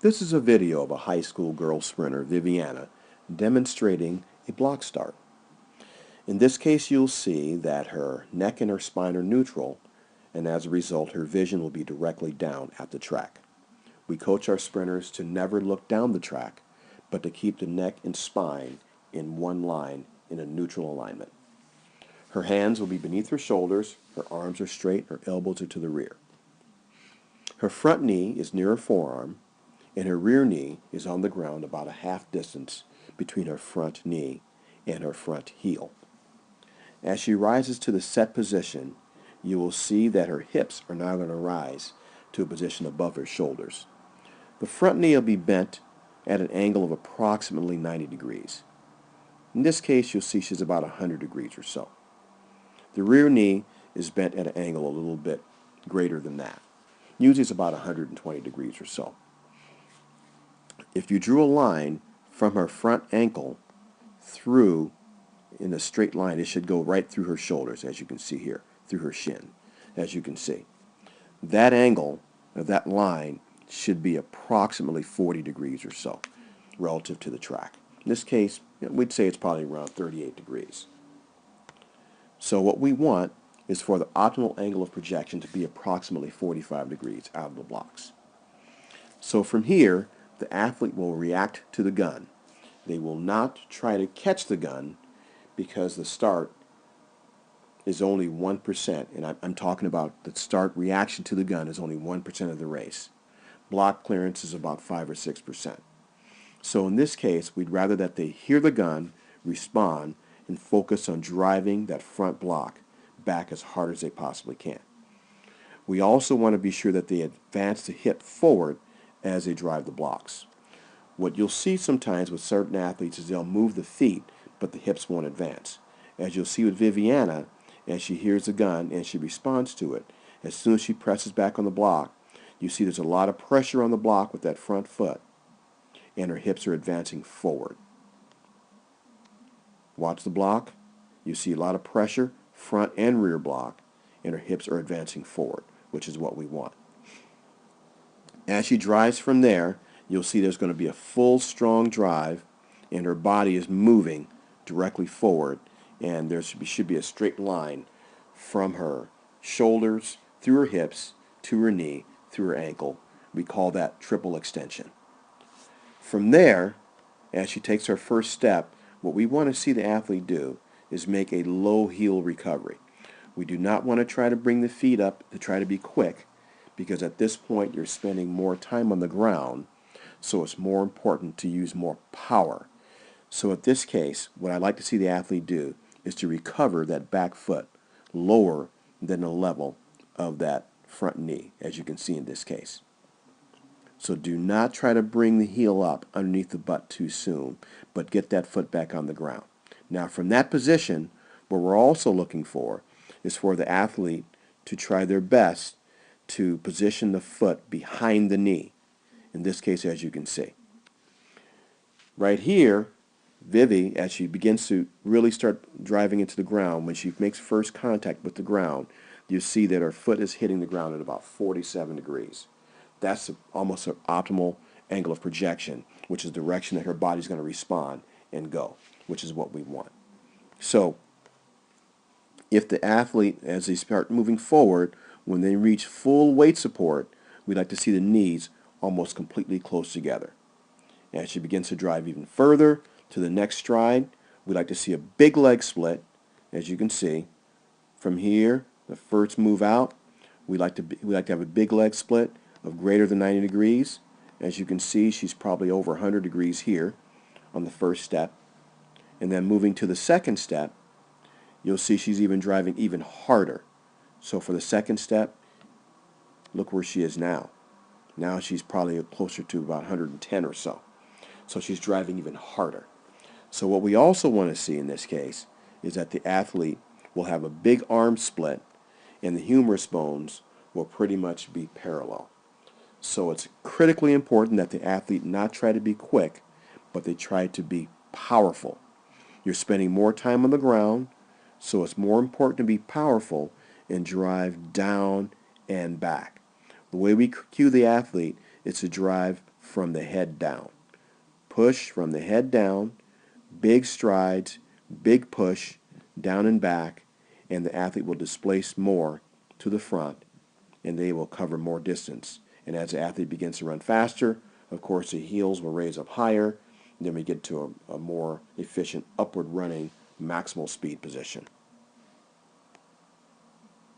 This is a video of a high school girl sprinter, Viviana, demonstrating a block start. In this case, you'll see that her neck and her spine are neutral, and as a result, her vision will be directly down at the track. We coach our sprinters to never look down the track, but to keep the neck and spine in one line in a neutral alignment. Her hands will be beneath her shoulders, her arms are straight, her elbows are to the rear. Her front knee is near her forearm, and her rear knee is on the ground about a half distance between her front knee and her front heel. As she rises to the set position, you will see that her hips are now going to rise to a position above her shoulders. The front knee will be bent at an angle of approximately 90 degrees. In this case, you'll see she's about 100 degrees or so. The rear knee is bent at an angle a little bit greater than that. Usually it's about 120 degrees or so. If you drew a line from her front ankle through in a straight line, it should go right through her shoulders, as you can see here, through her shin, as you can see. That angle of that line should be approximately 40 degrees or so relative to the track. In this case, we'd say it's probably around 38 degrees. So what we want is for the optimal angle of projection to be approximately 45 degrees out of the blocks. So from here, the athlete will react to the gun. They will not try to catch the gun because the start is only 1%, and I'm talking about the start reaction to the gun is only 1% of the race. Block clearance is about 5 or 6%. So in this case, we'd rather that they hear the gun, respond, and focus on driving that front block back as hard as they possibly can. We also want to be sure that they advance the hip forward as they drive the blocks. What you'll see sometimes with certain athletes is they'll move the feet, but the hips won't advance. As you'll see with Viviana, as she hears the gun and she responds to it, as soon as she presses back on the block, you see there's a lot of pressure on the block with that front foot, and her hips are advancing forward. Watch the block. You see a lot of pressure, front and rear block, and her hips are advancing forward, which is what we want. As she drives from there, you'll see there's going to be a full, strong drive, and her body is moving directly forward, and there should be a straight line from her shoulders, through her hips, to her knee, through her ankle. We call that triple extension. From there, as she takes her first step, what we want to see the athlete do is make a low heel recovery. We do not want to try to bring the feet up to try to be quick, because at this point you're spending more time on the ground, so it's more important to use more power. So in this case, what I'd like to see the athlete do is to recover that back foot lower than the level of that front knee, as you can see in this case. So do not try to bring the heel up underneath the butt too soon, but get that foot back on the ground. Now from that position, what we're also looking for is for the athlete to try their best to position the foot behind the knee. In this case, as you can see. Right here, Vivi, as she begins to really start driving into the ground, when she makes first contact with the ground, you see that her foot is hitting the ground at about 47 degrees. That's almost an optimal angle of projection, which is the direction that her body's going to respond and go, which is what we want. So if the athlete, as they start moving forward, when they reach full weight support, we'd like to see the knees almost completely close together. As she begins to drive even further to the next stride, we'd like to see a big leg split, as you can see. From here, the first move out, we like to have a big leg split of greater than 90 degrees. As you can see, she's probably over 100 degrees here on the first step. And then moving to the second step, you'll see she's even driving even harder. So for the second step, look where she is now. Now she's probably closer to about 110 or so. So she's driving even harder. So what we also want to see in this case is that the athlete will have a big arm split, and the humerus bones will pretty much be parallel. So it's critically important that the athlete not try to be quick, but they try to be powerful. You're spending more time on the ground, so it's more important to be powerful and drive down and back. The way we cue the athlete is to drive from the head down. Push from the head down, big strides, big push, down and back, and the athlete will displace more to the front, and they will cover more distance. And as the athlete begins to run faster, of course the heels will raise up higher, and then we get to a more efficient upward running maximal speed position.